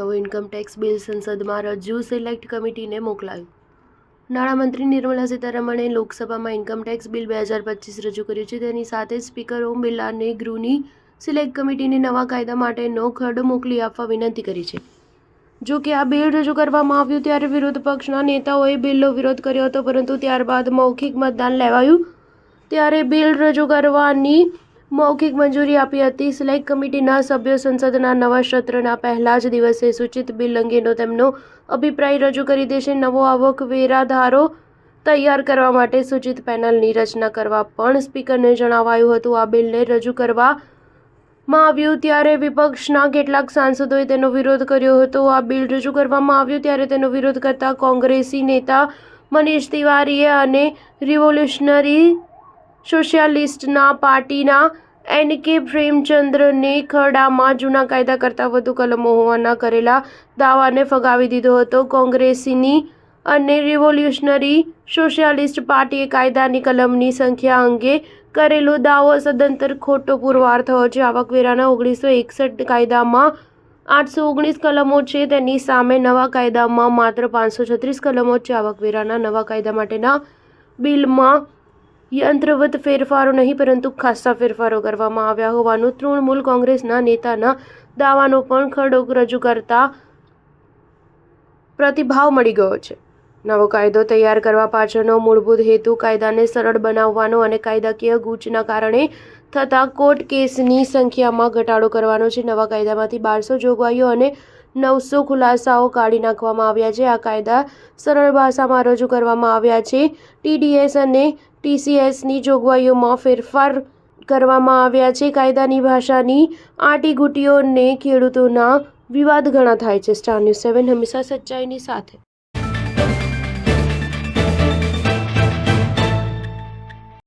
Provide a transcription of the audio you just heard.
નવો income tax bill સંસદમાં રજૂ સિલેક્ટ કમિટીને મોકલાયું. નાણામંત્રી નિર્મલા સીતારમણે લોકસભામાં ઇન્કમટેક્સ બિલ 2025 રજૂ કર્યું છે. તેની સાથે જ સ્પીકર ઓમ બિરલાને ગૃહની સિલેક્ટ કમિટીને નવા કાયદા માટેનો ખરડો મોકલી આપવા વિનંતી કરી છે. જો કે આ બિલ રજૂ કરવામાં આવ્યું ત્યારે વિરોધ પક્ષના નેતાઓએ બિલનો વિરોધ કર્યો હતો, પરંતુ ત્યારબાદ મૌખિક મતદાન લેવાયું ત્યારે બિલ રજૂ કરવાની મૌખિક મંજૂરી આપી હતી. સિલેક્ટ કમિટીના સભ્યો સંસદના નવા સત્રના પહેલા જ દિવસે સૂચિત બિલ અંગેનો તેમનો અભિપ્રાય રજૂ કરી દેશે. નવો આવકવેરા ધારો તૈયાર કરવા માટે સૂચિત પેનલની રચના કરવા પણ સ્પીકરને જણાવાયું હતું. આ બિલને રજૂ કરવામાં આવ્યું ત્યારે વિપક્ષના કેટલાક સાંસદોએ તેનો વિરોધ કર્યો હતો. આ બિલ રજૂ કરવામાં આવ્યું ત્યારે તેનો વિરોધ કરતા કોંગ્રેસી નેતા મનીષ તિવારીએ અને રિવોલ્યુશનરી સોશિયાલિસ્ટના પાર્ટીના એન.કે. પ્રેમચંદ્રને ખરડામાં જૂના કાયદા કરતાં વધુ કલમો હોવાના કરેલા દાવાને ફગાવી દીધો હતો. કોંગ્રેસની અને રિવોલ્યુશનરી સોશિયાલિસ્ટ પાર્ટીએ કાયદાની કલમની સંખ્યા અંગે કરેલો દાવો સદંતર ખોટો પુરવાર થયો છે. આવકવેરાના 1961 કાયદામાં 819 કલમો છે, તેની સામે નવા કાયદામાં માત્ર 536 કલમો છે. આવકવેરાના નવા કાયદા માટેના બિલમાં યંત્રવત ફેરફારો નહીં પરંતુ ખાસ્સા ફેરફારો કરવામાં આવ્યા હોવાનું તૃણમૂલ કોંગ્રેસના નેતાના દાવાનો પણ ખરડો રજૂ કરતા પ્રતિભાવ મળી ગયો છે. નવો કાયદો તૈયાર કરવા પાછળનો મૂળભૂત હેતુ કાયદાને સરળ બનાવવાનો અને કાયદાકીય ગૂંચના કારણે થતા કોર્ટ કેસની સંખ્યામાં ઘટાડો કરવાનો છે. નવા કાયદામાંથી 1200 જોગવાઈઓ અને 900 ખુલાસાઓ કાઢી નાખવામાં આવ્યા છે. આ કાયદા સરળ ભાષામાં રજૂ કરવામાં આવ્યા છે. ટીડીએસ અને ટીસીએસની જોગવાઈઓમાં ફેરફાર કરવામાં આવ્યા છે. કાયદાની ભાષાની આંટીઘૂંટીઓને ખેડૂતોના વિવાદ ઘણા થાય છે. સ્ટાર ન્યૂઝ 7 હંમેશા સચ્ચાઈની સાથે.